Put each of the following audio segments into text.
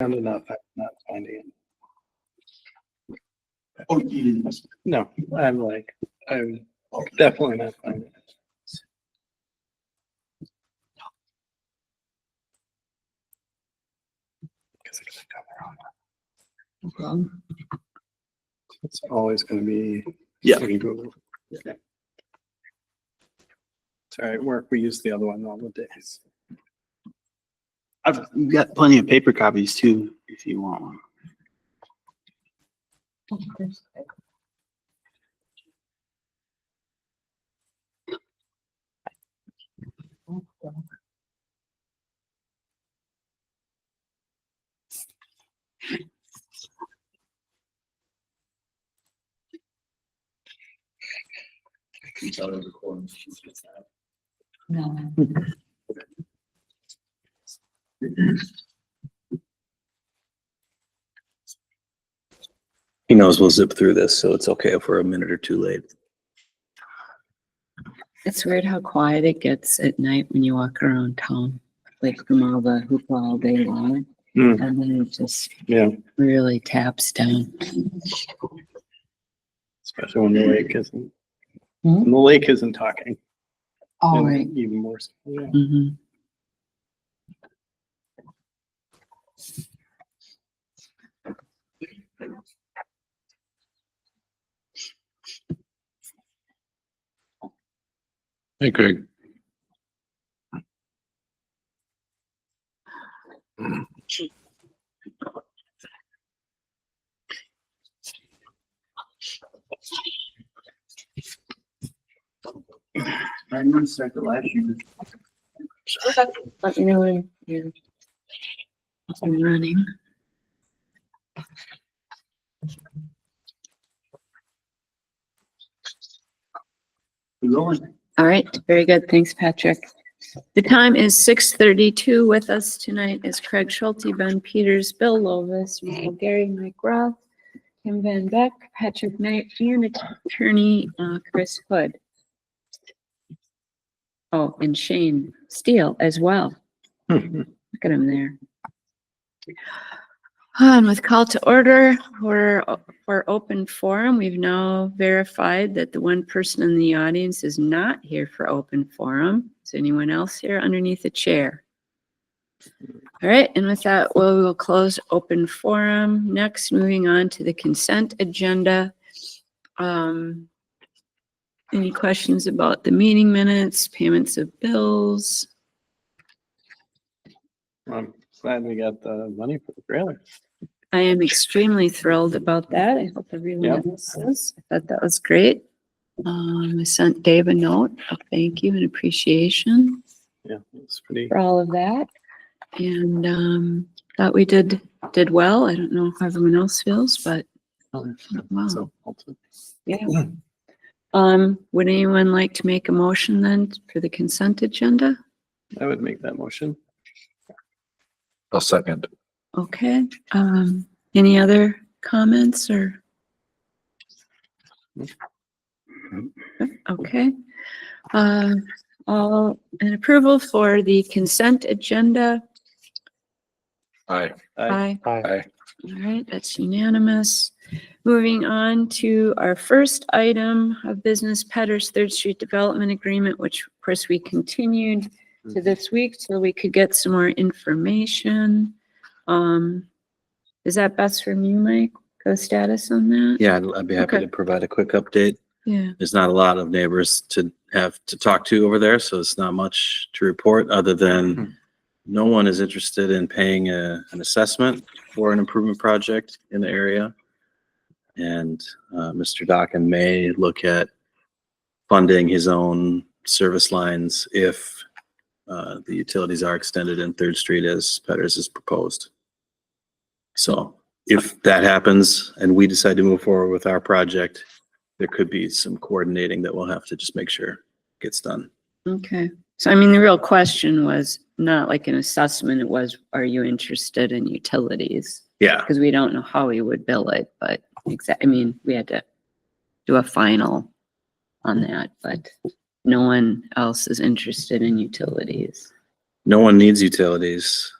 found enough. I'm not finding it. Oh, you didn't. No, I'm definitely not finding it. Because I clicked on the wrong one. No problem. It's always going to be in Google. Yeah. It's all right. Work. We use the other one all the days. I've got plenty of paper copies too, if you want one. No. He knows we'll zip through this, so it's okay if we're a minute or two late. It's weird how quiet it gets at night when you walk around town, like from all the hoopla all day long. Mm. And then it just Yeah, really taps down. especially when the lake isn't. Hmm? When the lake isn't talking. All and right. Even more so. Yeah. Mhm. Hey, Greg. I'm gonna start the last year. Let me know when you're up and running. We're going. All right, very good. Thanks, Patrick. The time is 6:32. With us tonight is Craig Schulte, Ben Peters, Bill Lovis, Michael Gary, Mike Roth, Kim Van Beck, Patrick Knight, and attorney Chris Hood. Oh, and Shane Steele as well. Look at him there. And with call to order, we're open forum. We've now verified that the one person in the audience is not here for open forum. Is anyone else here underneath the chair? All right, and with that, we will close open forum. Next, moving on to the consent agenda. Any questions about the meeting minutes, payments of bills? I'm glad we got the money for the trailer. I am extremely thrilled about that. I hope everyone Yep. else is. I thought that was great. I sent Dave a note of thank you and appreciation Yeah, it's pretty. for all of that. And thought we did well. I don't know how everyone else feels, but wow. So, Yeah. Would anyone like to make a motion then for the consent agenda? I would make that motion. I'll second. Okay. Any other comments or? Okay. All an approval for the consent agenda. Aye. Aye. Aye. All right, that's unanimous. Moving on to our first item of business, Petters Third Street Development Agreement, which of course we continued to this week so we could get some more information. Is that best from you, Mike? Go status on that? Yeah, I'd be happy Okay. to provide a quick update. Yeah. There's not a lot of neighbors to have to talk to over there, so it's not much to report other than no one is interested in paying an assessment for an improvement project in the area. And Mr. Docken may look at funding his own service lines if the utilities are extended in Third Street as Petters has proposed. So if that happens and we decide to move forward with our project, there could be some coordinating that we'll have to just make sure gets done. Okay. So I mean, the real question was not like an assessment. It was, are you interested in utilities? Yeah, Because we don't know how we would bill it, but I mean, we had to do a final on that, but no one else is interested in utilities. no one needs utilities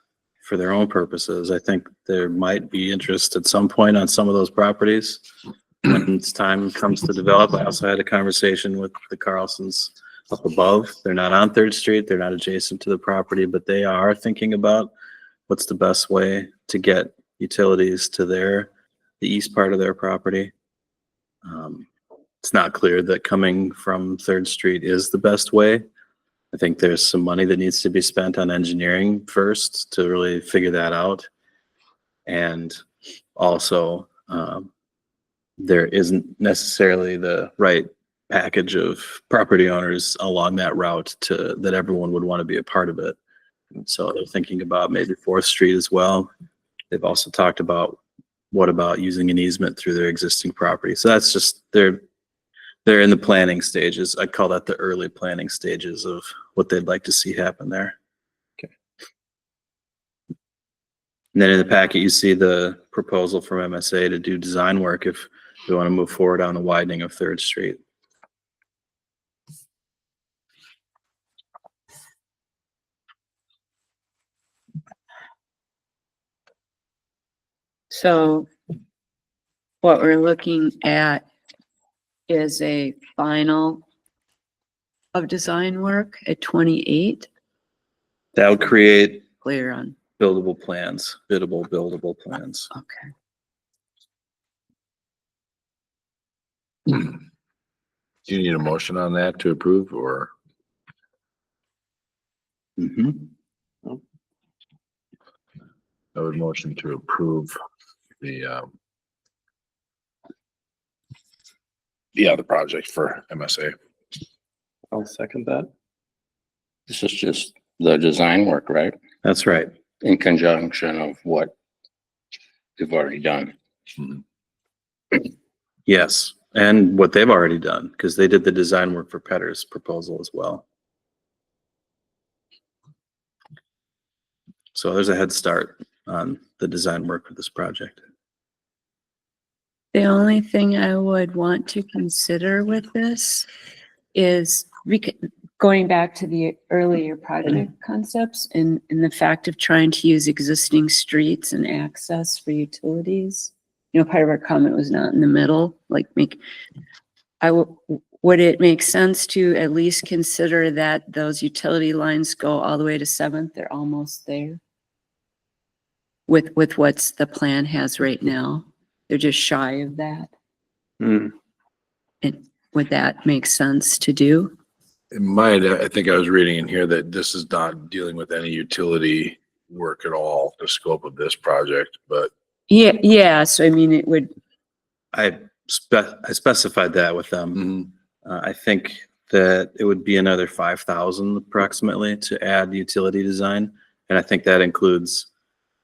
for their own purposes. I think there might be interest at some point on some of those properties when it's time comes to develop. I also had a conversation with the Carlsons up above. They're not on Third Street. They're not adjacent to the property, but they are thinking about what's the best way to get utilities to the east part of their property. It's not clear that coming from Third Street is the best way. I think there's some money that needs to be spent on engineering first to really figure that out. And also, there isn't necessarily the right package of property owners along that route that everyone would want to be a part of it. So they're thinking about maybe 4th Street as well. They've also talked about what about using an easement through their existing property. So that's just, they're in the planning stages. I call that the early planning stages of what they'd like to see happen there. Okay. And then in the packet, you see the proposal from MSA to do design work if we want to move forward on the widening of 3rd Street. So what we're looking at is a final of design work at 28, That would create clear on, buildable plans, buildable plans. okay. Do you need a motion on that to approve or? Mhm. I would motion to approve the project for MSA. I'll second that. This is just the design work, right? That's right. In conjunction of what we've already done. Yes. And what they've already done, because they did the design work for Petter's proposal as well. So there's a head start on the design work for this project. The only thing I would want to consider with this is going back to the earlier project concepts and the fact of trying to use existing streets and access for utilities. You know, part of our comment was not in the middle, like would it make sense to at least consider that those utility lines go all the way to 7th? They're almost there with what's the plan has right now. They're just shy of that. Mm. And would that make sense to do? It might, I think I was reading in here that this is not dealing with any utility work at all, the scope of this project, but Yeah. So I mean, it would, I specified that with them. I think that it would be another 5,000 approximately to add utility design. And I think that includes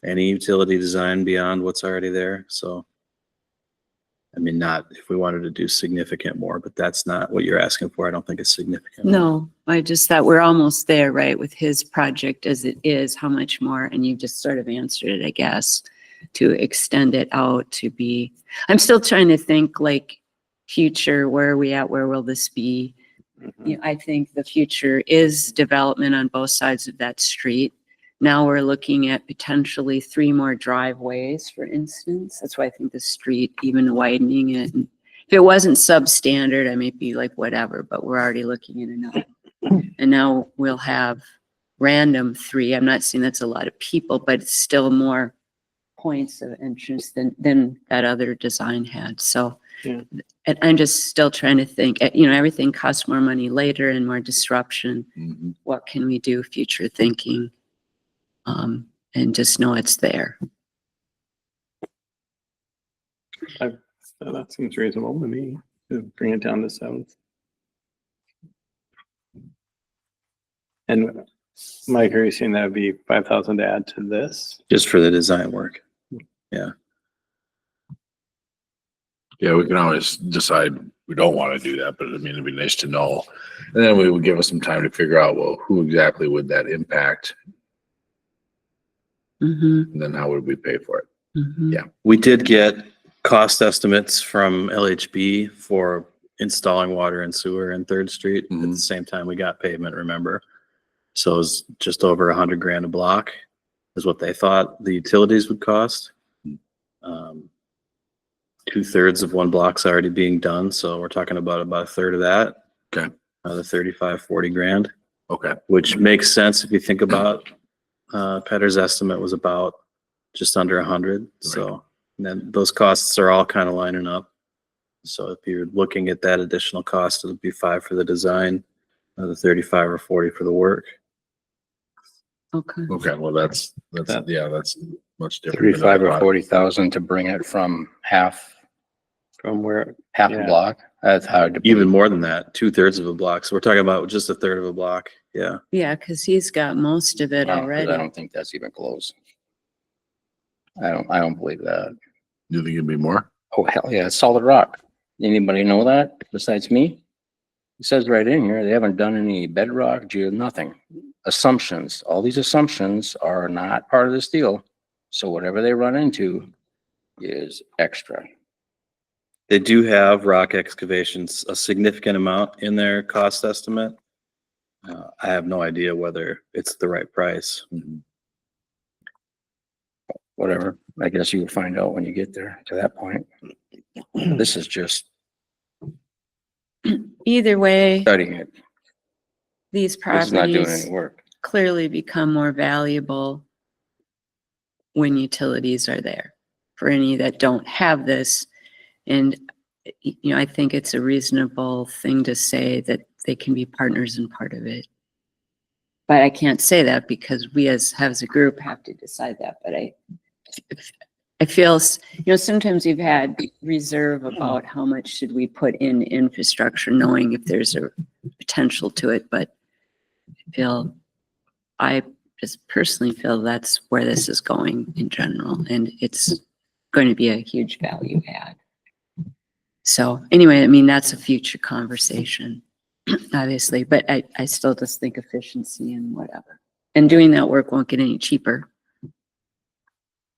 any utility design beyond what's already there. So, I mean, not if we wanted to do significant more, but that's not what you're asking for. I don't think it's significant. no, I just thought we're almost there, right? With his project as it is, how much more? And you just sort of answered it, I guess, to extend it out to be, I'm still trying to think like future, where are we at? Where will this be? You know, I think the future is development on both sides of that street. Now we're looking at potentially 3 more driveways, for instance. That's why I think the street, even widening it. And if it wasn't substandard, I might be like, whatever, but we're already looking at enough. And now we'll have random 3. I'm not saying that's a lot of people, but it's still more points of interest than that other design had. So, Yeah. and I'm just still trying to think, you know, everything costs more money later and more disruption. What can we do? Future thinking. And just know it's there. That seems reasonable to me, to bring it down to 7th. And Mike, are you saying that would be 5,000 to add to this? Just for the design work. Yeah. yeah, we can always decide we don't want to do that, but I mean, it'd be nice to know. And then we would give us some time to figure out, well, who exactly would that impact? Mm-hmm, And then how would we pay for it? mm-hmm. Yeah. We did get cost estimates from LHB for installing water and sewer in 3rd Street. At the same time, we got pavement, remember? So it was just over 100 grand a block. is what they thought the utilities would cost. 2/3 of one block's already being done, so we're talking about a third of that. Okay. Another 35, 40 grand, Okay. which makes sense if you think about, Petter's estimate was about just under 100. So then those costs are all kind of lining up. So if you're looking at that additional cost, it'll be 5 for the design, another 35 or 40 for the work. Okay. Okay, well, that's much different. 35 or 40,000 to bring it from half From where, a Yeah. block. That's hard to Even believe. more than that, 2/3 of a block. So we're talking about just a third of a block. Yeah. Yeah, because he's got most of it Wow, 'cause already. I don't think that's even close. I don't believe that. You think it'd be more? Oh, hell yeah, it's solid rock. Anybody know that besides me? It says right in here, they haven't done any bedrock, nothing. Assumptions, all these assumptions are not part of this deal. So whatever they run into is extra. They do have rock excavations, a significant amount in their cost estimate. I have no idea whether it's the right price. Whatever, I guess you will find out when you get there to that point. This is just Either way, studying it. these This is not doing properties any work. clearly become more valuable when utilities are there. For any that don't have this, and I think it's a reasonable thing to say that they can be partners in part of it. But I can't say that because we as a group have to decide that. But I feel, sometimes you've had reserve about how much should we put in infrastructure, knowing if there's a potential to it. But I just personally feel that's where this is going in general, and it's going to be a huge value add. So anyway, I mean, that's a future conversation, obviously, but I still just think efficiency and whatever. And doing that work won't get any cheaper.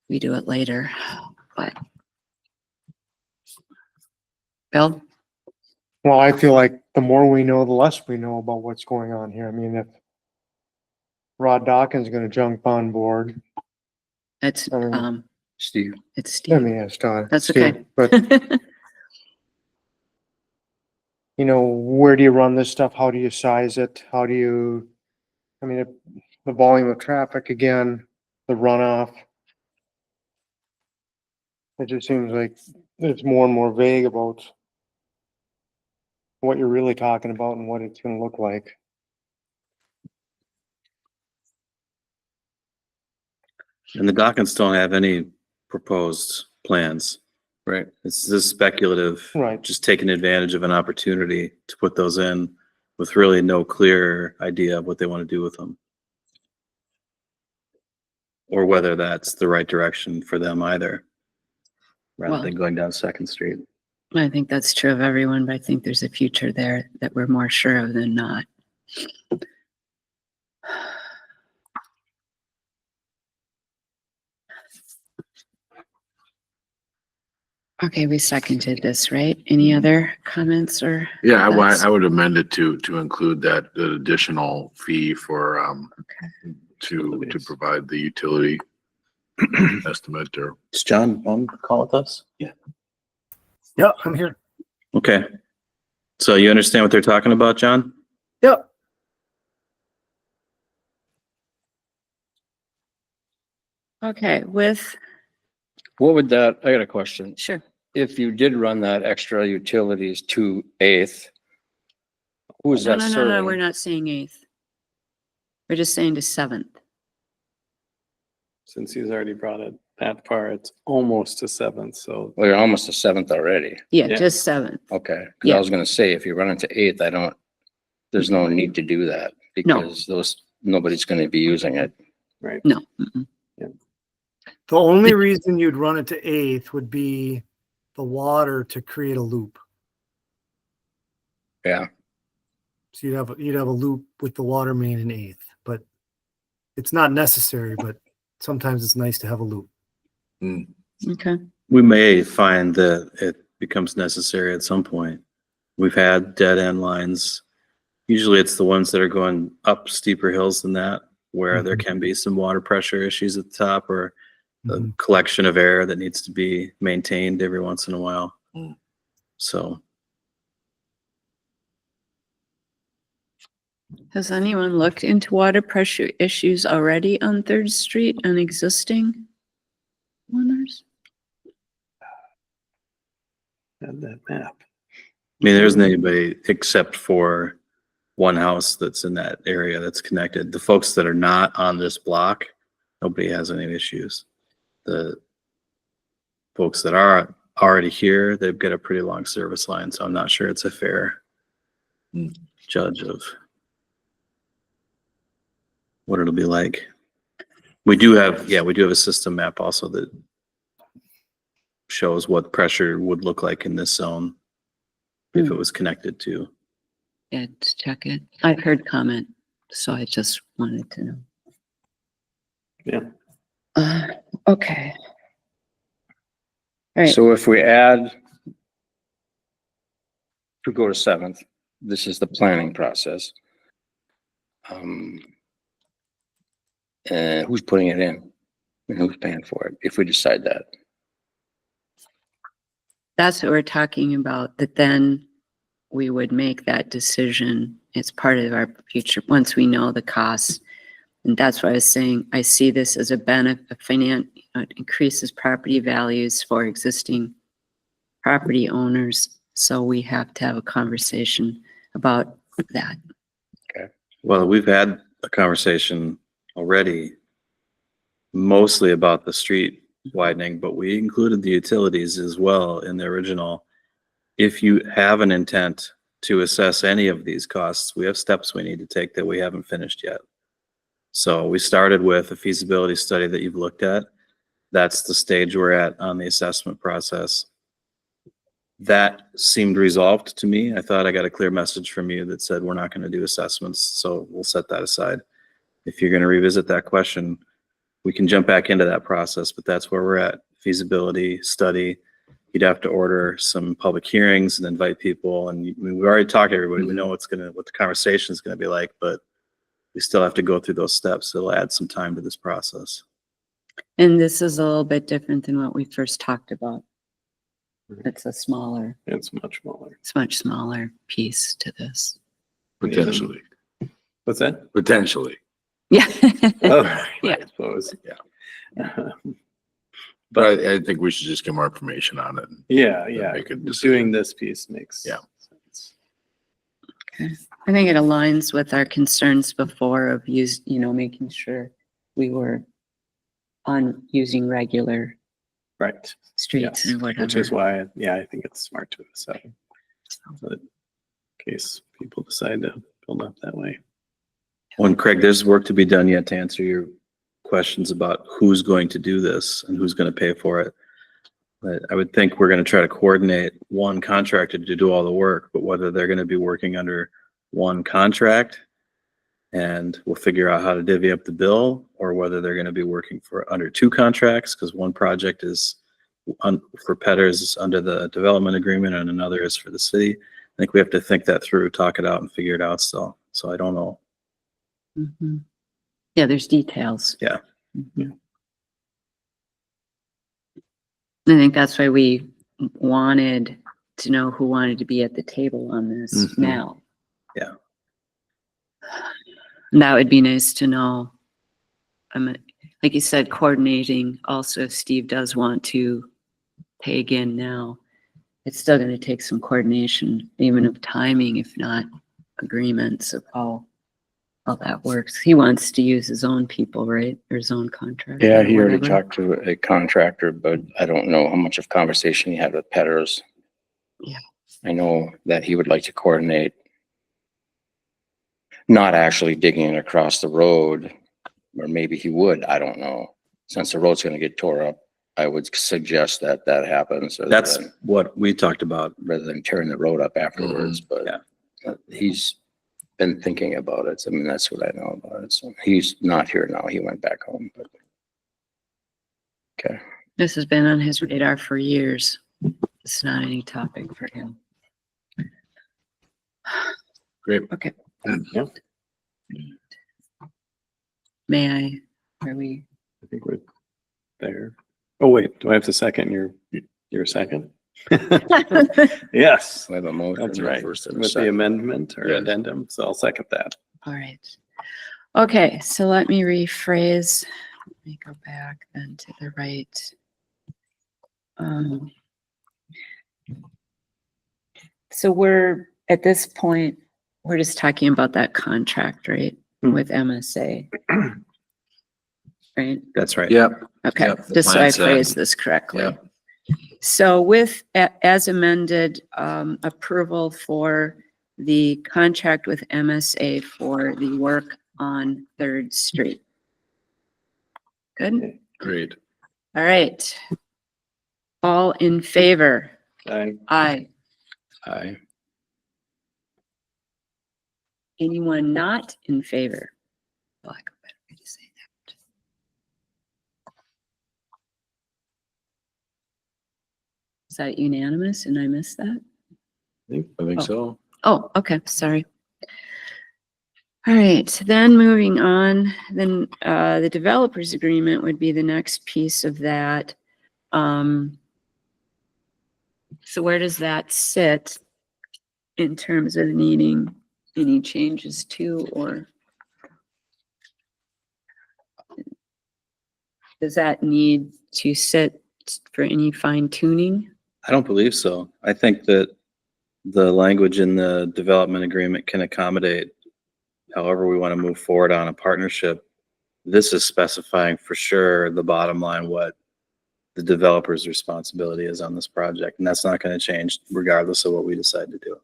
We do it later, but. Bill? Well, I feel like the more we know, the less we know about what's going on here. I mean, if Rod Dawkins is gonna jump on board, It's, Steve, it's I Steve. mean, it's Todd. That's Steve, okay. But, where do you run this stuff? How do you size it? How do you, the volume of traffic again, the runoff. It just seems like it's more and more vague about what you're really talking about and what it's gonna look like. And the Dawkins don't have any proposed plans. right? It's just speculative. Right. Just taking advantage of an opportunity to put those in with really no clear idea of what they want to do with them. Or whether that's the right direction for them either, rather Well- than going down Second Street. I think that's true of everyone, but I think there's a future there that we're more sure of than not. Okay, we seconded this, right? Any other comments or? Yeah, thoughts? I would amend it to include that additional fee for, to provide the utility estimate or. Is John on the call with us? Yeah, I'm here. Okay. So you understand what they're talking about, John? Yep. Okay, with, What would that, I got a question. sure. If you did run that extra utilities to 8th, who is No, that no, no, we're serving? not saying 8th. We're just saying to 7th. since he's already brought it that far, it's almost to 7th, so. Well, you're almost to 7th already. Yeah, Yeah. just 7th. Okay, 'cause Yeah. I was gonna say, if you run it to 8th, there's no need to do that No. because nobody's gonna be using it. No. Mm-mm. The only reason you'd run it to 8th would be the water to create a loop. Yeah, So you'd have a loop with the water main in 8th, but it's not necessary, but sometimes it's nice to have a loop. Okay. We may find that it becomes necessary at some point. We've had dead end lines. Usually it's the ones that are going up steeper hills than that where there can be some water pressure issues at the top or a Mhm. collection of air that needs to be maintained every once in a while. Mm. So Has anyone looked into water pressure issues already on Third Street on existing owners? Have that map. I mean, there isn't anybody except for one house that's in that area that's connected. The folks that are not on this block, nobody has any issues. The folks that are already here, they've got a pretty long service line, so I'm not sure it's a fair judge of what it'll be like. We do have a system map also that shows what pressure would look like in this zone if it was connected to. Yeah, to check it. I've heard comment, so I just wanted to know. Yeah. Okay. All right, So if we add, to go to 7th, this is the planning process. And who's putting it in? And who's paying for it, if we decide that? that's what we're talking about, that then we would make that decision. It's part of our future, once we know the costs. And that's why I was saying, I see this as a benefit, it increases property values for existing property owners. So we have to have a conversation about that. Well, we've had a conversation already, mostly about the street widening, but we included the utilities as well in the original. If you have an intent to assess any of these costs, we have steps we need to take that we haven't finished yet. So we started with a feasibility study that you've looked at. That's the stage we're at on the assessment process. That seemed resolved to me. I thought I got a clear message from you that said we're not going to do assessments, so we'll set that aside. If you're going to revisit that question, we can jump back into that process, but that's where we're at. Feasibility study. You'd have to order some public hearings and invite people. And we've already talked to everybody. We know what the conversation is going to be like, but we still have to go through those steps. It'll add some time to this process. And this is a little bit different than what we first talked about. It's a smaller, It's much smaller. it's much smaller piece to this. Potentially, What's that? potentially. Yeah. Oh, Yeah. I suppose. Yeah. But I think we should just get more information on it. Yeah, yeah. Make a decision. Doing this piece makes Yeah. sense. I think it aligns with our concerns before of making sure we were on using regular Right. streets Yes. and whatever. Which is why, I think it's smart to set. So in case people decide to build up that way. Well, and Craig, there's work to be done yet to answer your questions about who's going to do this and who's going to pay for it. But I would think we're going to try to coordinate one contractor to do all the work, but whether they're going to be working under one contract and we'll figure out how to divvy up the bill, or whether they're going to be working for under two contracts, because one project is for Petters is under the development agreement and another is for the city. I think we have to think that through, talk it out and figure it out still. So I don't know. Mhm. Yeah, there's details. Yeah. Mhm. I think that's why we wanted to know who wanted to be at the table on this Mhm. now. Yeah. And that would be nice to know. Like you said, coordinating also, if Steve does want to pay again now, it's still going to take some coordination, even of timing, if not agreements of how that works. He wants to use his own people, right? Or his own contract. Yeah, he already talked to a contractor, but I don't know how much of conversation he had with Petters. Yeah. I know that he would like to coordinate not actually digging it across the road, or maybe he would, I don't know. Since the road's gonna get tore up, I would suggest that that happens. That's what we talked about. Rather than tearing the road up afterwards, but Yeah. he's been thinking about it. I mean, that's what I know about it. So he's not here now. He went back home, but. Okay. This has been on his radar for years. It's not any topic for him. Great. Okay. Yeah. may I, are we? I think we're there. Oh, wait, do I have to second your second? Yes, We have a motion. that's a right. first and a With the second. amendment or Yes. addendum, so I'll second that. All right. Okay, so let me rephrase. Let me go back then to the right. So we're, at this point, we're just talking about that contract, right? Hmm. With MSA. Right? That's right. Yep. Okay, Yep, the just so I plan said- phrase this correctly. Yep. So with, as amended, approval for the contract with MSA for the work on Third Street. Good, Great. all right. All in favor? I Aye. Aye. Anyone not in favor? Lack of a better way to say that. Is that unanimous and I missed that? I think so. Oh, okay, sorry. All right, then moving on, then the developers agreement would be the next piece of that. So where does that sit in terms of needing any changes to, or does that need to sit for any fine tuning? I don't believe so. I think that the language in the development agreement can accommodate however we want to move forward on a partnership. This is specifying for sure the bottom line, what the developer's responsibility is on this project. And that's not going to change regardless of what we decide to do.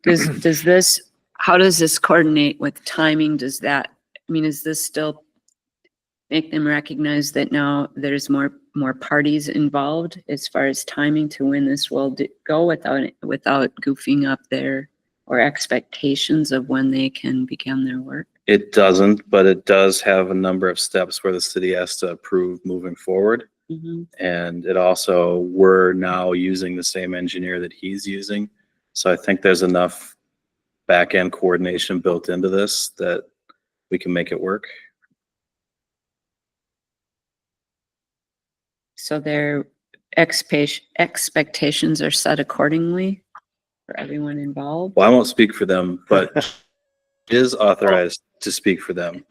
Does this, how does this coordinate with timing? Does that, I mean, is this still make them recognize that now there's more parties involved as far as timing to when this will go without goofing up their, or expectations of when they can begin their work? It doesn't, but it does have a number of steps where the city has to approve moving forward. Mhm. And it also, we're now using the same engineer that he's using. So I think there's enough back-end coordination built into this that we can make it work. So their expectations are set accordingly for everyone involved? Well, I won't speak for them, but is authorized to speak for them.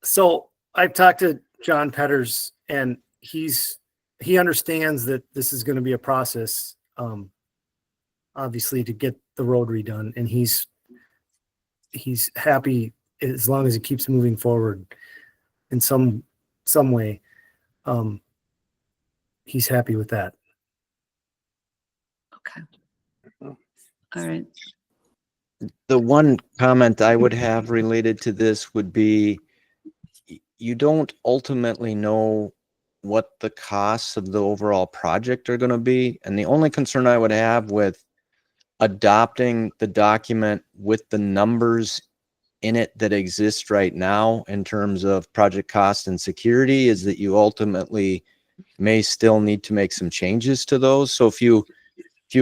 So I've talked to John Petters and he understands that this is going to be a process, obviously to get the road redone, and he's happy as long as it keeps moving forward in some way. He's happy with that. Okay. All right. The one comment I would have related to this would be you don't ultimately know what the costs of the overall project are going to be. And the only concern I would have with adopting the document with the numbers in it that exist right now in terms of project cost and security is that you ultimately may still need to make some changes to those. So if you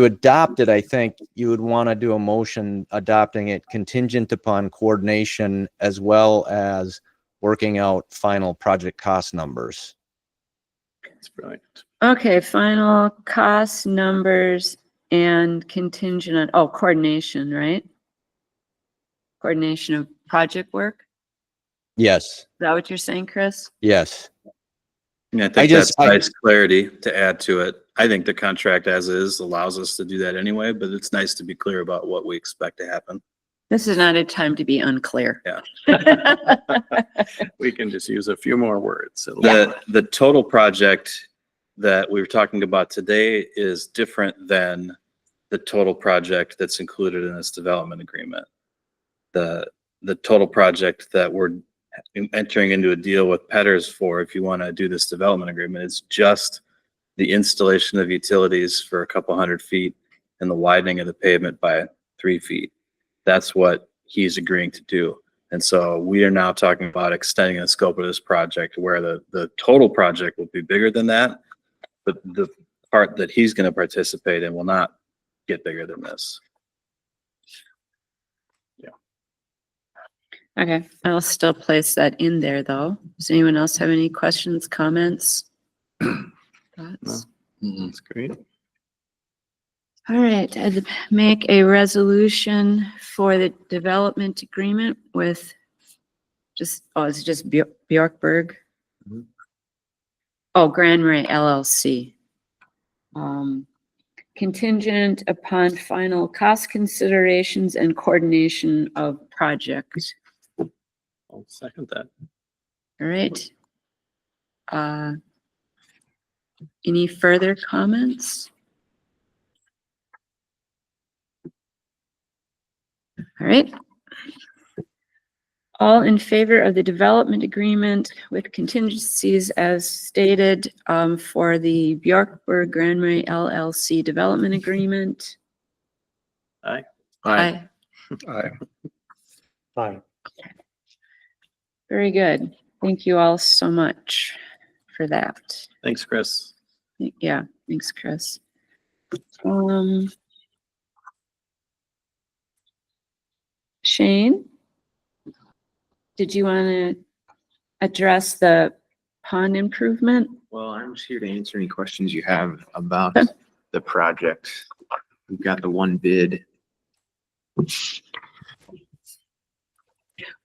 adopt it, I think you would want to do a motion adopting it contingent upon coordination as well as working out final project cost numbers. That's brilliant. Okay, final cost numbers and contingent on, coordination, right? Coordination of project work? Yes, Is that what you're saying, Chris? yes. Yeah, I think I just- that's nice clarity to add to it. I think the contract as is allows us to do that anyway, but it's nice to be clear about what we expect to happen. This is not a time to be unclear. Yeah. We can just use a few more words. The total project that we were talking about today is different than the total project that's included in this development agreement. The total project that we're entering into a deal with Petters for, if you want to do this development agreement, is just the installation of utilities for a couple hundred feet and the widening of the pavement by 3 feet. That's what he's agreeing to do. And so we are now talking about extending the scope of this project where the total project will be bigger than that, but the part that he's going to participate in will not get bigger than this. Okay, I'll still place that in there though. Does anyone else have any questions, comments? Thoughts? That's great. All right, I'd make a resolution for the development agreement with it's just Bjorkberg. Mhm. Oh, Grand Marais LLC. Contingent upon final cost considerations and coordination of projects. I'll second that. All right. Any further comments? All right. All in favor of the development agreement with contingencies as stated for the Bjorkberg Grand Marais LLC development agreement? Aye. Aye. Fine. Very good. Thank you all so much for that. Thanks, Chris. Yeah, thanks, Chris. Shane? Did you want to address the pond improvement? Well, I'm just here to answer any questions you have about Okay. the project. We've got the one bid.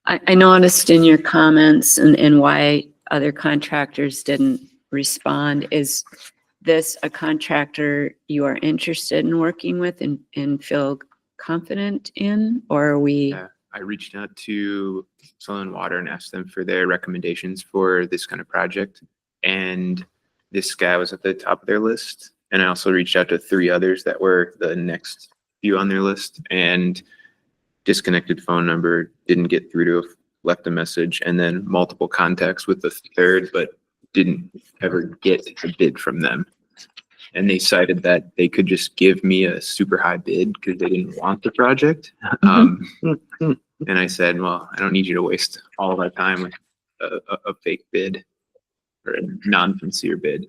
I noticed in your comments and why other contractors didn't respond. Is this a contractor you are interested in working with and feel confident in, or are we? I reached out to Soil and Water and asked them for their recommendations for this kind of project. And this guy was at the top of their list. And I also reached out to 3 others that were the next few on their list, and disconnected phone number, didn't get through to, left a message, and then multiple contacts with the 3rd, but didn't ever get a bid from them. And they cited that they could just give me a super high bid because they didn't want the project. And I said, well, I don't need you to waste all of our time with a fake bid or a non-sincere bid.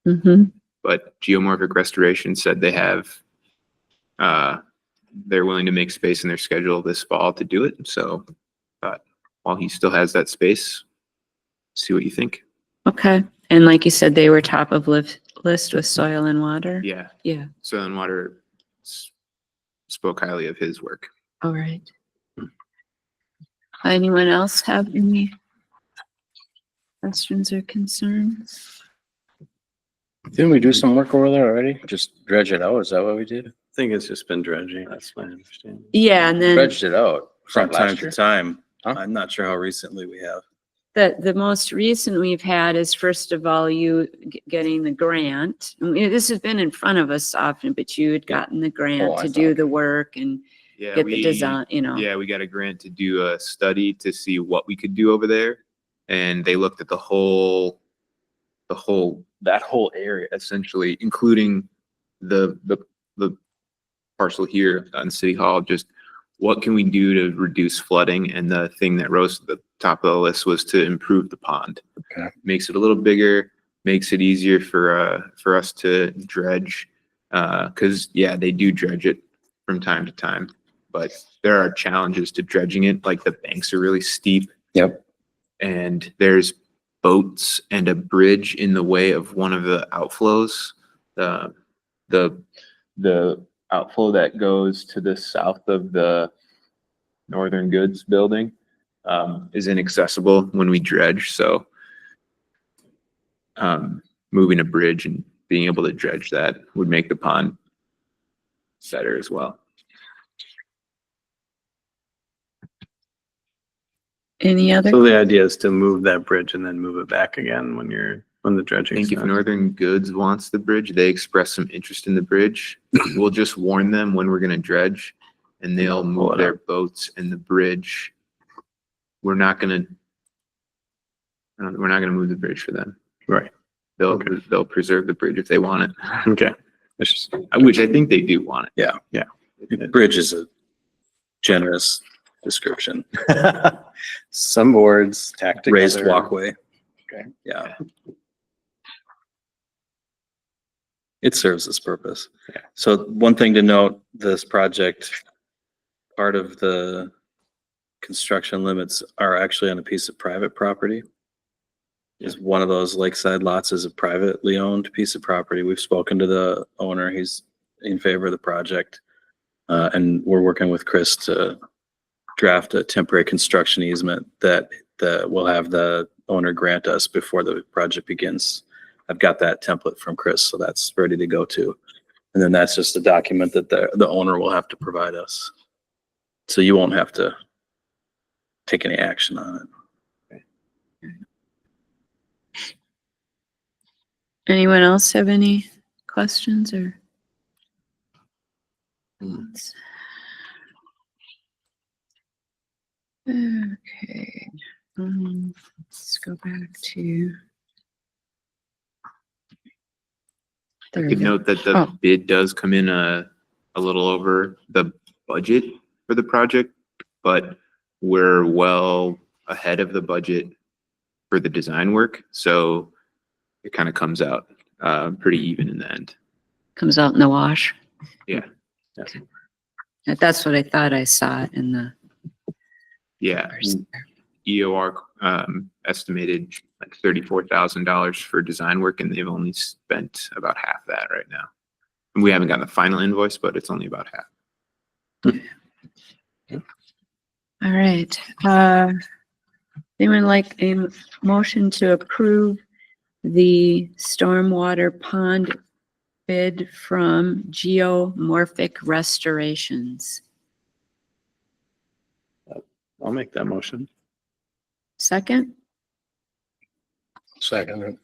Mhm. But Geomorphic Restoration said they have, they're willing to make space in their schedule this fall to do it. So while he still has that space, see what you think. Okay. And like you said, they were top of list with Soil and Water? Yeah. Yeah. Soil and Water spoke highly of his work. All right. Anyone else have any questions or concerns? Didn't we do some work over there already? Just dredge it out? Is that what we did? I think it's just been dredging. That's my understanding. Yeah, and then Dredged it out. From Last time year? to time. Huh? I'm not sure how recently we have. the most recent we've had is, first of all, you getting the grant. I mean, this has been in front of us often, but you had gotten the grant Oh, I to do thought- the work and Yeah, get the design, you know. Yeah, we got a grant to do a study to see what we could do over there. And they looked at that whole area essentially, including the parcel here on City Hall, just what can we do to reduce flooding? And the thing that rose to the top of the list was to improve the pond. Okay. Makes it a little bigger, makes it easier for us to dredge. Cause yeah, they do dredge it from time to time, but there are challenges to dredging it. Like the banks are really steep. Yep. And there's boats and a bridge in the way of one of the outflows. The outflow that goes to the south of the Northern Goods building is inaccessible when we dredge. So moving a bridge and being able to dredge that would make the pond better as well. Any other? So the idea is to move that bridge and then move it back again when the I dredging think if starts. Northern Goods wants the bridge, they express some interest in the bridge. We'll just warn them when we're gonna dredge, and they'll pull move it their boats and the bridge. We're not gonna move the bridge for them. Right. They'll preserve the bridge if they want it, Okay. It's just, which I think they do want it. yeah. Bridge is a generous description. Some boards tacked together. Raised walkway. Okay. Yeah. It serves its purpose. Yeah. So one thing to note, this project, part of the construction limits are actually on a piece of private property. Is one of those lakeside lots is a privately owned piece of property. We've spoken to the owner. He's in favor of the project. And we're working with Chris to draft a temporary construction easement that will have the owner grant us before the project begins. I've got that template from Chris, so that's ready to go too. And then that's just a document that the owner will have to provide us. So you won't have to take any action on it. Anyone else have any questions or? Okay, let's go back to. I There we could go. note that the Oh. bid does come in a little over the budget for the project, but we're well ahead of the budget for the design work. So it kind of comes out pretty even in the end. Comes out in the wash. Yeah. That's what I thought I saw in the. Yeah. EOR estimated like $34,000 for design work, and they've only spent about half that right now. And we haven't gotten the final invoice, but it's only about half. All right. Anyone like a motion to approve the stormwater pond bid from Geomorphic Restorations? I'll make that motion. Second, Second.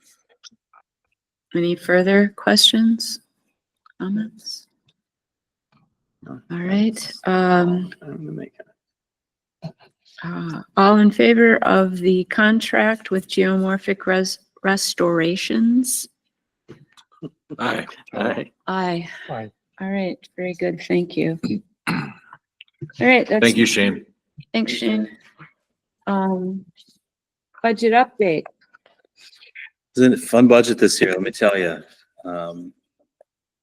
any further questions, comments? No. All right. I'm gonna make it. All in favor of the contract with Geomorphic Restorations? Aye. Aye. Aye. Aye. All right, very good, thank you. All right, that's. Thank you, Shane. Thanks, Shane. Budget update. It's a fun budget this year, let me tell you.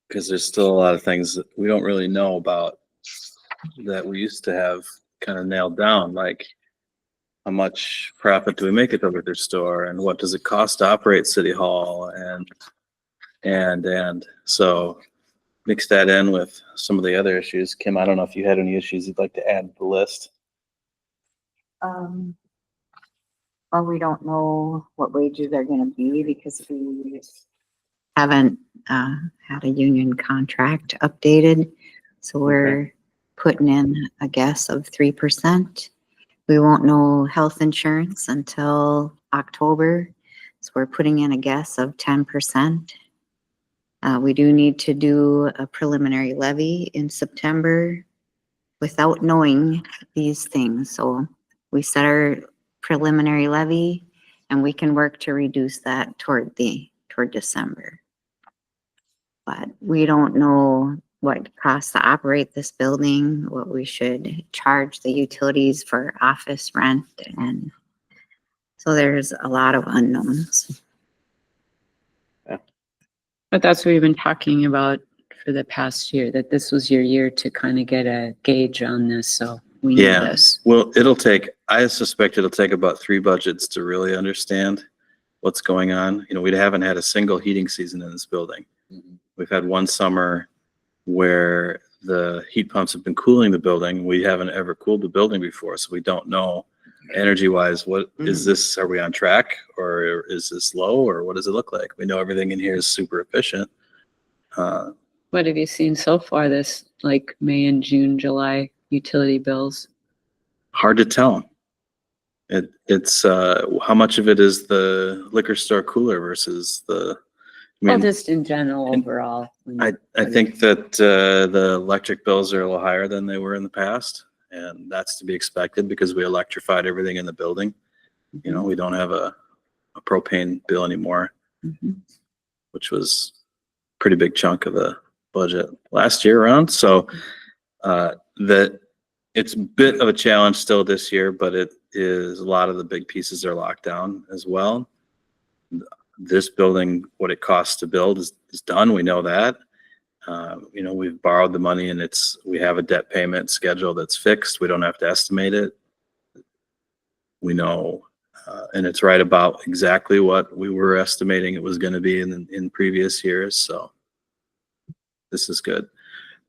Because there's still a lot of things that we don't really know about that we used to have kind of nailed down, like how much profit do we make at the liquor store and what does it cost to operate City Hall and so mix that in with some of the other issues. Kim, I don't know if you had any issues you'd like to add to the list. Well, we don't know what wages are gonna be because we haven't, had a union contract updated. So we're putting in a guess of 3%. We won't know health insurance until October. So we're putting in a guess of 10%. We do need to do a preliminary levy in September without knowing these things. So we set our preliminary levy and we can work to reduce that toward December. But we don't know what it costs to operate this building, what we should charge the utilities for office rent, and so there's a lot of unknowns. But that's what we've been talking about for the past year, that this was your year to kind of get a gauge on this, so we need Yeah. this. Well, I suspect it'll take about 3 budgets to really understand what's going on. You know, we haven't had a single heating season in this building. We've had one summer where the heat pumps have been cooling the building. We haven't ever cooled the building before, so we don't know energy wise, what is this? Are we on track or is this low or what does it look like? We know everything in here is super efficient. What have you seen so far this, like May and June, July utility bills? Hard to tell. It's how much of it is the liquor store cooler versus the, Well, just in general, overall. I think that the electric bills are a little higher than they were in the past, and that's to be expected because we electrified everything in the building. You know, we don't have a propane bill anymore, which was a pretty big chunk of the budget last year around. So that it's a bit of a challenge still this year, but it is a lot of the big pieces are locked down as well. This building, what it costs to build is done. We know that. You know, we've borrowed the money and we have a debt payment schedule that's fixed. We don't have to estimate it. we know, and it's right about exactly what we were estimating it was going to be in previous years. So this is good.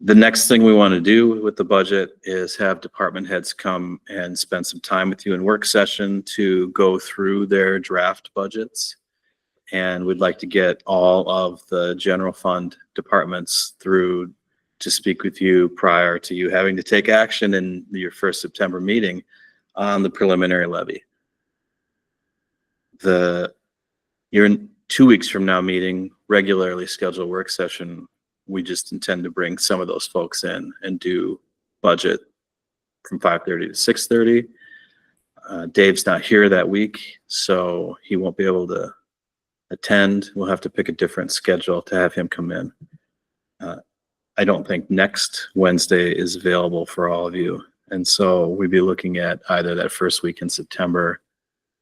The next thing we want to do with the budget is have department heads come and spend some time with you in work session to go through their draft budgets. And we'd like to get all of the general fund departments through to speak with you prior to you having to take action in your first September meeting on the preliminary levy. You're in 2 weeks from now meeting, regularly scheduled work session. We just intend to bring some of those folks in and do budget from 5:30 to 6:30. Dave's not here that week, so he won't be able to attend. We'll have to pick a different schedule to have him come in. I don't think next Wednesday is available for all of you. And so we'd be looking at either that first week in September,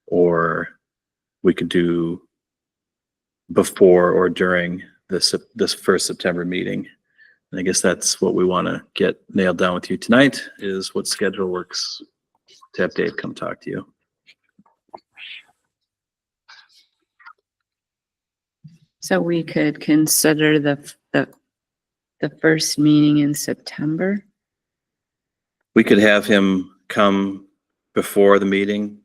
or we could do before or during this first September meeting. And I guess that's what we want to get nailed down with you tonight, is what schedule works to have Dave come talk to you. So we could consider the first meeting in September. We could have him come before the meeting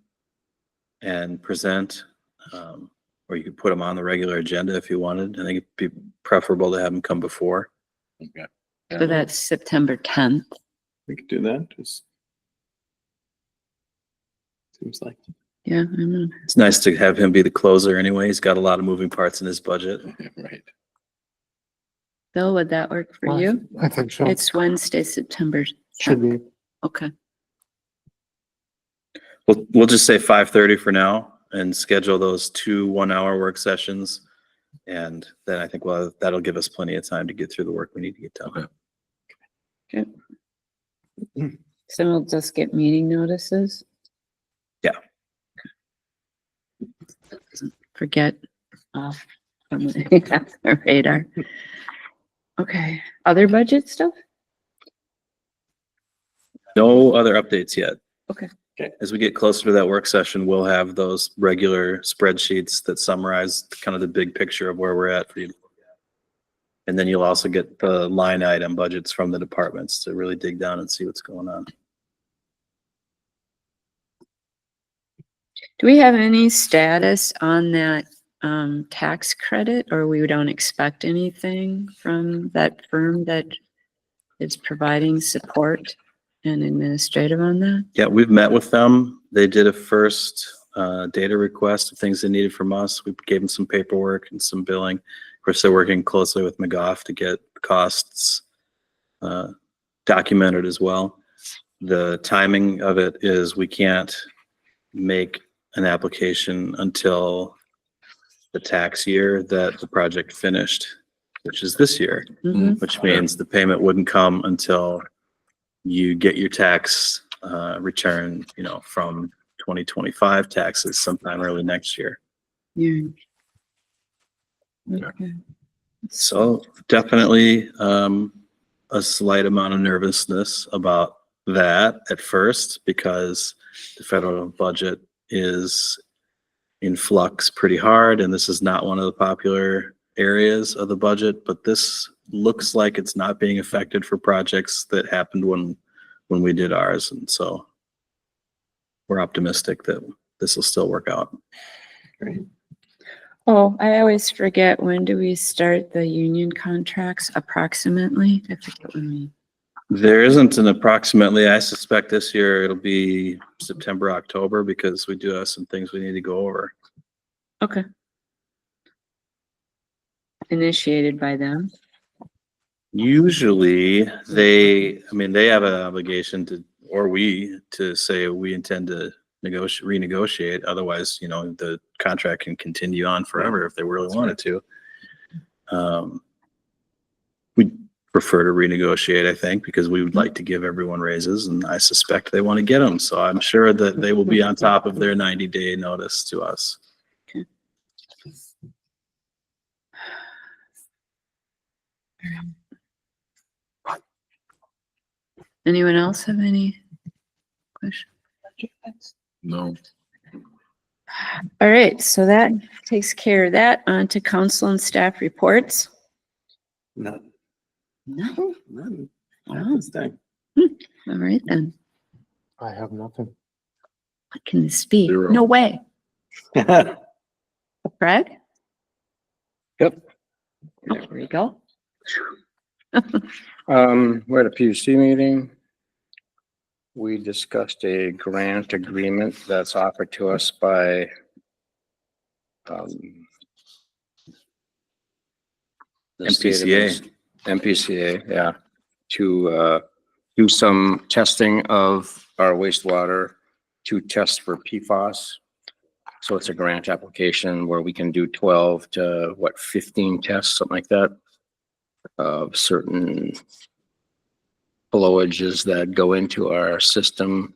and present, or you could put him on the regular agenda if you wanted. I think it'd be preferable to have him come before. Okay. So that's September 10th. We could do that. Just seems like. Yeah, I know. It's nice to have him be the closer anyway. He's got a lot of moving parts in his budget. Right. Bill, would that work for you? I think so. It's Wednesday, September. Should be. Okay. We'll just say 5:30 for now and schedule those 2 1-hour work sessions. And then I think that'll give us plenty of time to get through the work we need to get done. Okay. Good. So we'll just get meeting notices? Yeah. Forget off from the radar. Okay, other budget stuff? No other updates yet. Okay. As we get closer to that work session, we'll have those regular spreadsheets that summarize kind of the big picture of where we're at for you to look at. And then you'll also get the line item budgets from the departments to really dig down and see what's going on. Do we have any status on that tax credit, or we don't expect anything from that firm that is providing support and administrative on that? Yeah, we've met with them. They did a first data request of things they needed from us. We gave them some paperwork and some billing. Of course, they're working closely with McGough to get costs documented as well. The timing of it is we can't make an application until the tax year that the project finished, which is this year, Mhm. which means the payment wouldn't come until you get your tax return, from 2025 taxes sometime early next year. Yeah. Okay. So definitely a slight amount of nervousness about that at first, because the federal budget is in flux pretty hard, and this is not one of the popular areas of the budget, but this looks like it's not being affected for projects that happened when we did ours. And so we're optimistic that this will still work out. Great. Oh, I always forget, when do we start the union contracts approximately? I forget when we. There isn't an approximately. I suspect this year it'll be September, October, because we do have some things we need to go over. Okay. Initiated by them. Usually they have an obligation to say we intend to renegotiate. Otherwise, the contract can continue on forever if they really wanted to. We prefer to renegotiate, I think, because we would like to give everyone raises, and I suspect they want to get them. So I'm sure that they will be on top of their 90-day notice to us. Okay. Anyone else have any questions? No. All right, so that takes care of that. On to council and staff reports. None. No, None. Oh. Not this time. all right then. I have nothing. What can this be? Zero. No way. Fred? Yep. There we go. We're at a PUC meeting. We discussed a grant agreement that's offered to us by the state of MPCA. MPCA, yeah, to do some testing of our wastewater to test for PFAS. So it's a grant application where we can do 12 to 15 tests, something like that, of certain blowages that go into our system.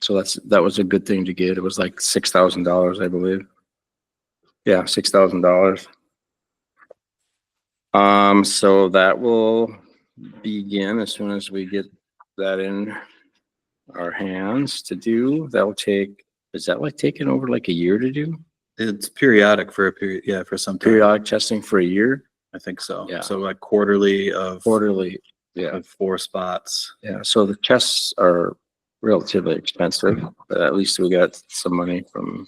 So that was a good thing to get. It was like $6,000, I believe. Yeah, $6,000. So that will begin as soon as we get that in our hands to do. That will take, is that like taking over like a year to do? It's periodic for a period, yeah, for some time. Periodic testing for a year? I think so. Yeah. So like quarterly Quarterly, yeah. of 4 spots. Yeah, so the tests are relatively expensive, but at least we got some money from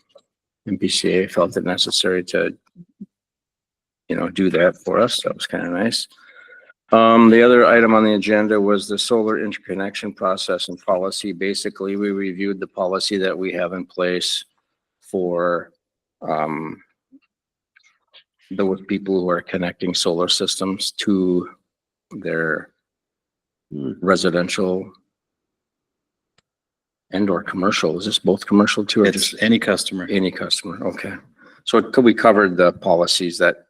MPCA, felt it necessary to, do that for us. That was kind of nice. The other item on the agenda was the solar interconnection process and policy. Basically, we reviewed the policy that we have in place for those people who are connecting solar systems to their residential and or commercial. Is this both commercial too? Or It's just any customer. any customer? Okay. So we covered the policies that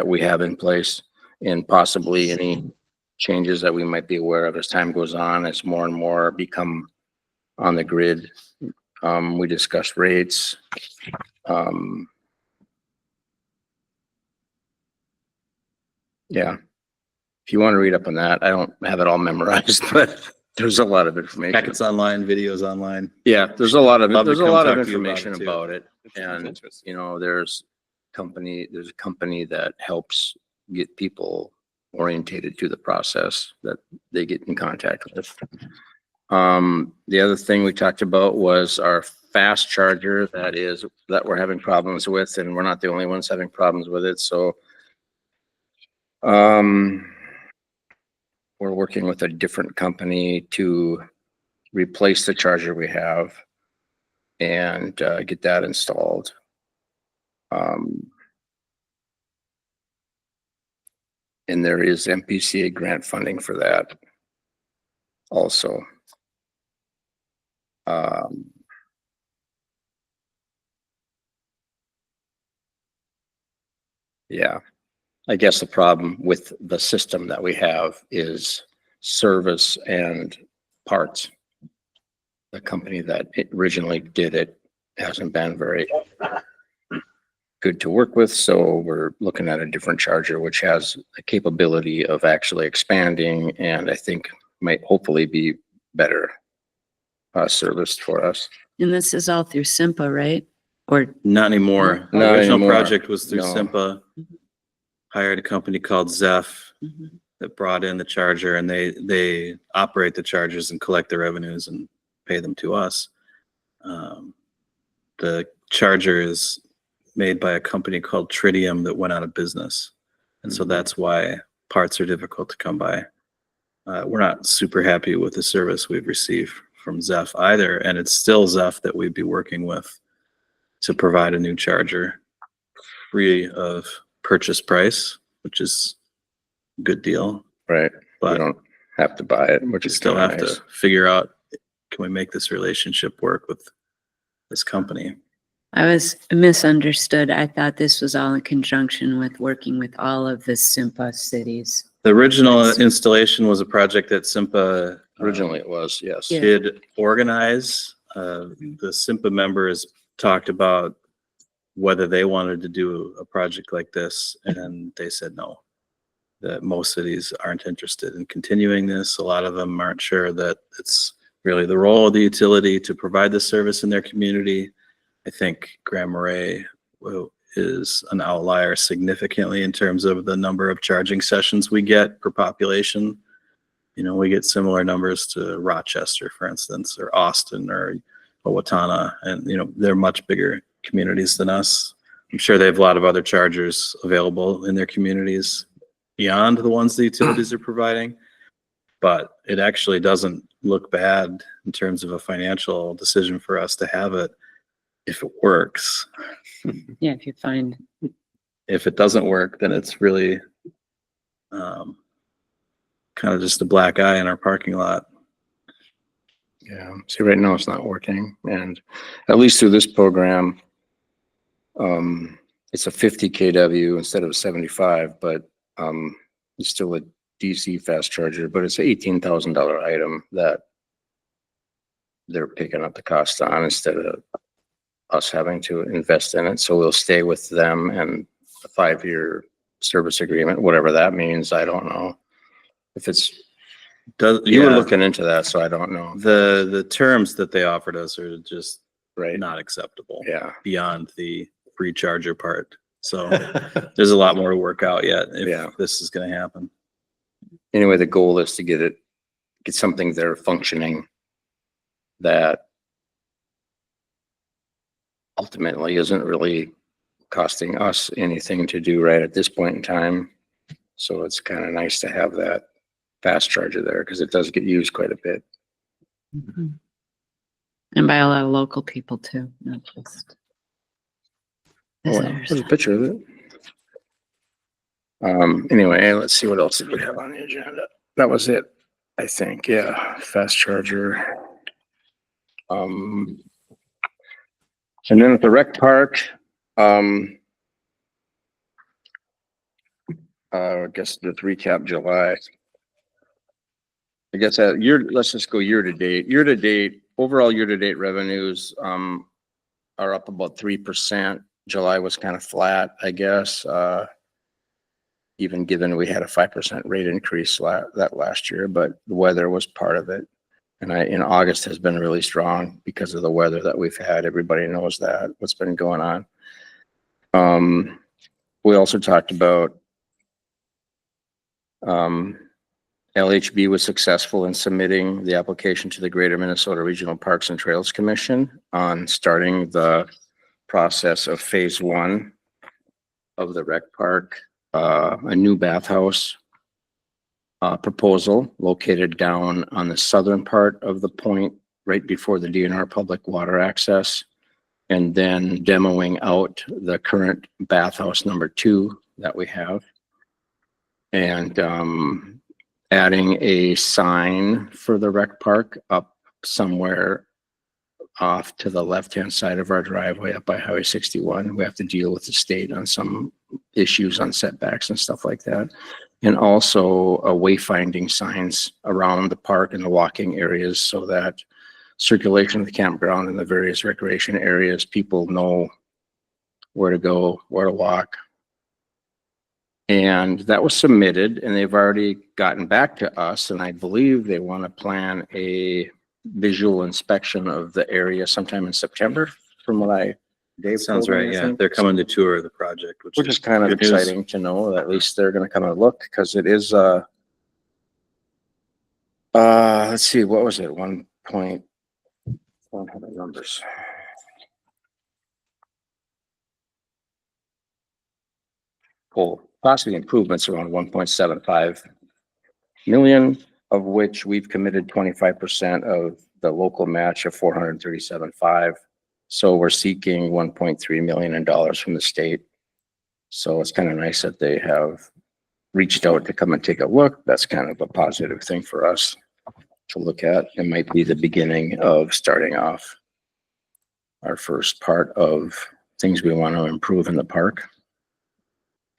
we have in place and possibly any changes that we might be aware of as time goes on, as more and more become on the grid. We discussed rates. Yeah. If you want to read up on that, I don't have it all memorized, but there's a lot of information. Packets online, videos online. Yeah, there's a lot of Love to there's a come lot of talk to you about information it, too. about it. Sounds And interesting. there's a company that helps get people orientated to the process that they get in contact with. The other thing we talked about was our fast charger that we're having problems with, and we're not the only ones having problems with it. So we're working with a different company to replace the charger we have and get that installed. And there is MPCA grant funding for that also. Yeah, I guess the problem with the system that we have is service and parts. The company that originally did it hasn't been very good to work with, so we're looking at a different charger, which has the capability of actually expanding, and I think might hopefully be better serviced for us. And this is all through Simpa, right? Or, Not anymore. The Not original anymore. project was through No. Simpa. Hired a company called Zeph Mhm. that brought in the charger, and they operate the chargers and collect the revenues and pay them to us. The charger is made by a company called Tritium that went out of business. And so that's why parts are difficult to come by. We're not super happy with the service we've received from Zeph either. And it's still Zeph that we'd be working with to provide a new charger free of purchase price, which is a good deal. Right. We But don't have to buy it, which we is still kinda have nice. to figure out, can we make this relationship work with this company? I was misunderstood. I thought this was all in conjunction with working with all of the Simpa cities. The original Nice. installation was a project that Simpa Originally it was, yes. Yeah. did organize. The Simpa members talked about whether they wanted to do a project like this, and they said no. that most cities aren't interested in continuing this. A lot of them aren't sure that it's really the role of the utility to provide the service in their community. I think Grand Marais is an outlier significantly in terms of the number of charging sessions we get per population. You know, we get similar numbers to Rochester, for instance, or Austin or Owatonna, and, you know, they're much bigger communities than us. I'm sure they have a lot of other chargers available in their communities beyond the ones the utilities are providing, but it actually doesn't look bad in terms of a financial decision for us to have it if it works. Yeah, if you find, If it doesn't work, then it's really kind of just a black eye in our parking lot. Yeah, see, right now it's not working, and at least through this program, it's a 50 kW instead of 75, but it's still a DC fast charger, but it's an $18,000 item that they're picking up the cost on instead of us having to invest in it. So we'll stay with them and a 5-year service agreement, whatever that means. I don't know if it's, you were looking into that, so I don't know. The terms that they offered us are just Right. not acceptable. Yeah. Beyond the free charger part. So there's a lot more to work out yet if Yeah. this is going to happen. Anyway, the goal is to get something there functioning that ultimately isn't really costing us anything to do right at this point in time. So it's kind of nice to have that fast charger there because it does get used quite a bit. and by a lot of local people too, not just visitors. There's a picture of it. Anyway, let's see what else did we have on the agenda. That was it, I think. Yeah, fast charger. And then at the rec park, I guess to recap July. I guess let's just go year to date. Year to date, overall year to date revenues are up about 3%. July was kind of flat, I guess. Even given we had a 5% rate increase that last year, but the weather was part of it. And in August has been really strong because of the weather that we've had. Everybody knows that, what's been going on. We also talked about LHB was successful in submitting the application to the Greater Minnesota Regional Parks and Trails Commission on starting the process of phase 1 of the rec park, a new bathhouse proposal located down on the southern part of the point, right before the DNR public water access, and then demoing out the current bathhouse number 2 that we have, and adding a sign for the rec park up somewhere off to the left-hand side of our driveway up by Highway 61. We have to deal with the state on some issues on setbacks and stuff like that. And also wayfinding signs around the park and the walking areas so that circulation of the campground and the various recreation areas, people know where to go, where to walk. And that was submitted and they've already gotten back to us. And I believe they want to plan a visual inspection of the area sometime in September from what Dave Sounds told me, right. I Yeah. think. They're coming to tour the project, which Which is kind of good news. exciting to know that at least they're going to come and look because it is, let's see, what was it? 1 point, I don't have the numbers. Well, possibly improvements around 1.75 million, of which we've committed 25% of the local match of 437.5. So we're seeking 1.3 million in dollars from the state. So it's kind of nice that they have reached out to come and take a look. That's kind of a positive thing for us to look at. It might be the beginning of starting off our first part of things we want to improve in the park.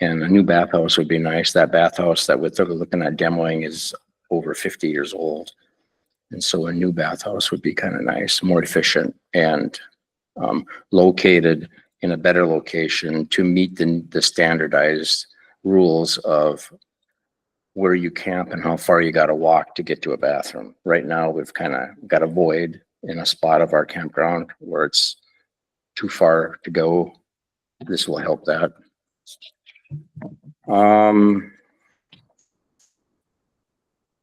And a new bathhouse would be nice. That bathhouse that we're looking at demoing is over 50 years old. And so a new bathhouse would be kind of nice, more efficient, and located in a better location to meet the standardized rules of where you camp and how far you gotta walk to get to a bathroom. Right now, we've kind of got a void in a spot of our campground where it's too far to go. This will help that.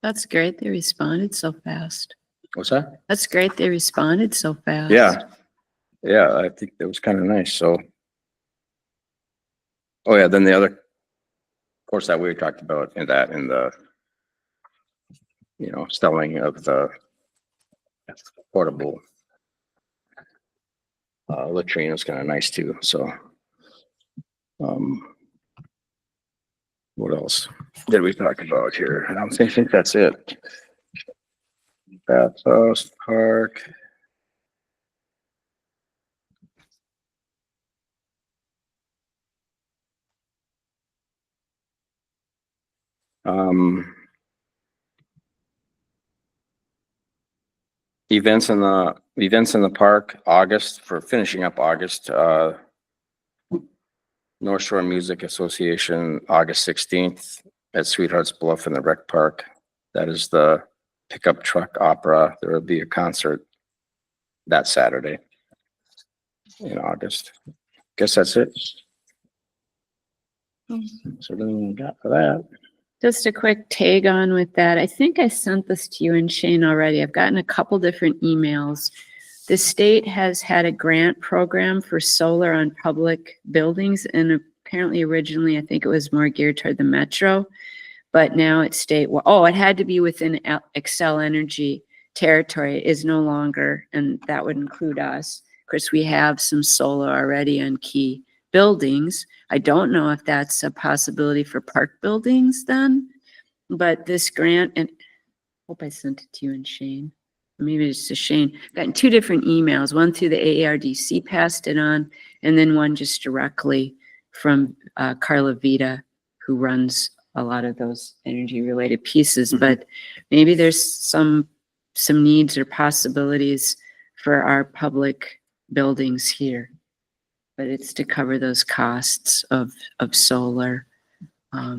That's great. They responded so fast. What's that? That's great. They responded so fast. Yeah. Yeah, I think that was kind of nice. So. Oh, yeah, then the other, of course, that we talked about in the, selling of the portable latrine was kind of nice too. So, what else did we talk about here? I think that's it. Bathhouse Park. Events in the park, August, for finishing up August, North Shore Music Association, August 16th at Sweethearts Bluff in the Rec Park. That is the pickup truck opera. There will be a concert that Saturday in August. Guess that's it. So everything we got for that. Just a quick tag on with that. I think I sent this to you and Shane already. I've gotten a couple different emails. The state has had a grant program for solar on public buildings, and apparently originally I think it was more geared toward the metro, but now it's state. Oh, it had to be within Xcel Energy territory. It is no longer, and that would include us. Of course, we have some solar already on key buildings. I don't know if that's a possibility for park buildings then, but this grant, and I hope I sent it to you and Shane. Maybe it's to Shane. Gotten two different emails, one through the AARDC passed it on, and then one just directly from Carla Vita, who runs a lot of those energy related pieces. But maybe there's some needs or possibilities for our public buildings here. But it's to cover those costs of solar. I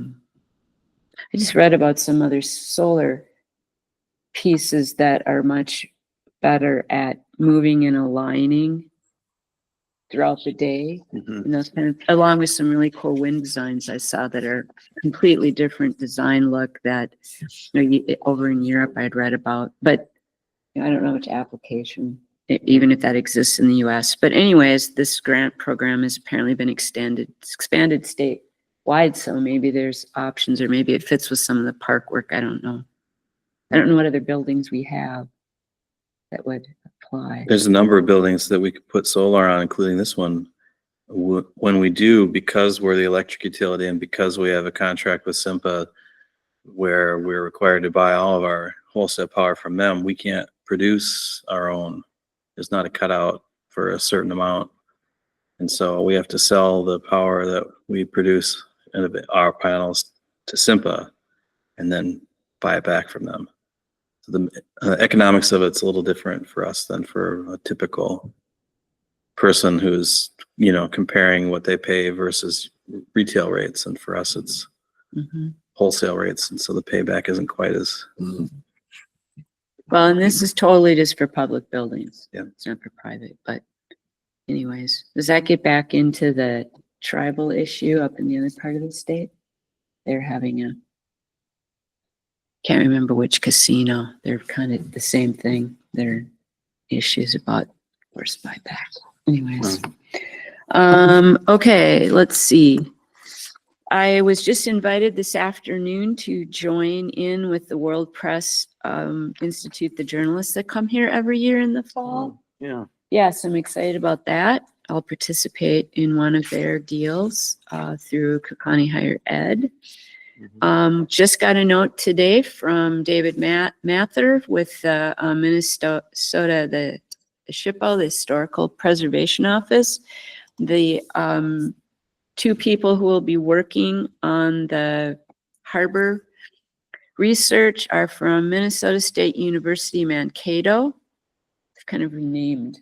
just read about some other solar pieces that are much better at moving and aligning throughout the day. And those kind of, along with some really cool wind designs I saw that are completely different design look that over in Europe I'd read about. But I don't know which application, even if that exists in the US. But anyways, this grant program has apparently been expanded statewide. So maybe there's options, or maybe it fits with some of the park work. I don't know. I don't know what other buildings we have that would apply. There's a number of buildings that we could put solar on, including this one. When we do, because we're the electric utility and because we have a contract with SIMPA where we're required to buy all of our wholesale power from them, we can't produce our own. There's not a cutout for a certain amount. And so we have to sell the power that we produce in our panels to SIMPA and then buy it back from them. So the economics of it's a little different for us than for a typical person who's, comparing what they pay versus retail rates. And for us, it's wholesale rates. And so the payback isn't quite as. Well, and this is totally just for public buildings. Yeah. It's not for private, but anyways, does that get back into the tribal issue up in the other part of the state? They're having can't remember which casino. They're kind of the same thing. There are issues about horse buyback. Anyways. Okay, let's see. I was just invited this afternoon to join in with the World Press Institute, the journalists that come here every year in the fall. Yeah. Yes, I'm excited about that. I'll participate in one of their deals through Kokani Higher Ed. Just got a note today from David Mather with Minnesota, the SHPO, the Historical Preservation Office. The two people who will be working on the harbor research are from Minnesota State University, Mankato. They've kind of renamed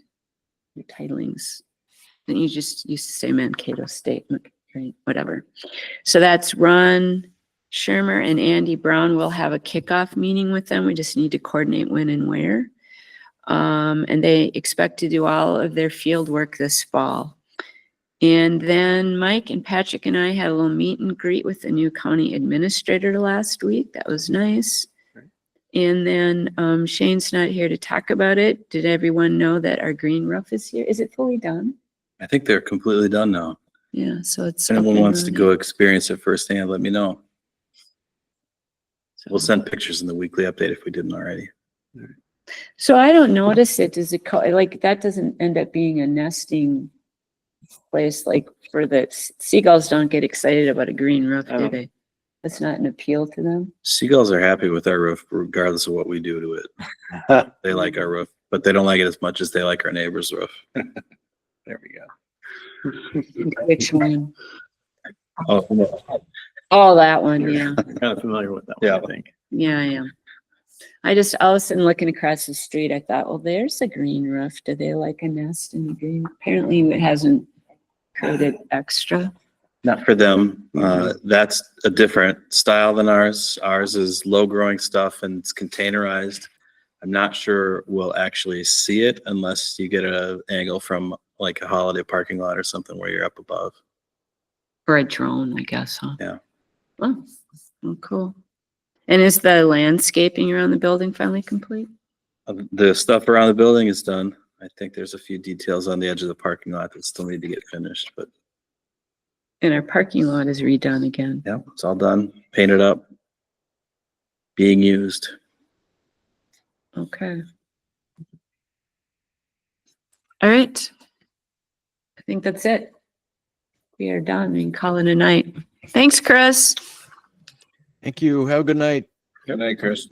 their titlings. And you just used to say Mankato State, right? Whatever. So that's Ron Shermer and Andy Brown will have a kickoff meeting with them. We just need to coordinate when and where. And they expect to do all of their field work this fall. And then Mike and Patrick and I had a little meet and greet with the new county administrator last week. That was nice. And then Shane's not here to talk about it. Did everyone know that our green roof is here? Is it fully done? I think they're completely done now. Yeah, so it's. If anyone up and wants to running. go experience it firsthand, let me know. We'll send pictures in the weekly update if we didn't already. So I don't notice it. Does it like that doesn't end up being a nesting place like for the seagulls don't get excited about a green roof, do they? That's not an appeal to them. Seagulls are happy with our roof regardless of what we do to it. They like our roof, but they don't like it as much as they like our neighbor's roof. There we go. Which one? Oh, no. Oh, that one, yeah. I'm kind of familiar with that one, Yeah. I think. Yeah, yeah. I just all of a sudden looking across the street, I thought, well, there's a green roof. Do they like a nest in the green? Apparently it hasn't created extra. Not for them. That's a different style than ours. Ours is low growing stuff and it's containerized. I'm not sure we'll actually see it unless you get an angle from like a holiday parking lot or something where you're up above. For a drone, I guess, huh? Yeah. Oh, cool. And is the landscaping around the building finally complete? The stuff around the building is done. I think there's a few details on the edge of the parking lot that still need to get finished, but And our parking lot is redone again. yeah, it's all done, painted up, being used. Okay. All right. I think that's it. We are done. We can call it a night. Thanks, Chris. Thank you. Have a good night. Good night, Chris.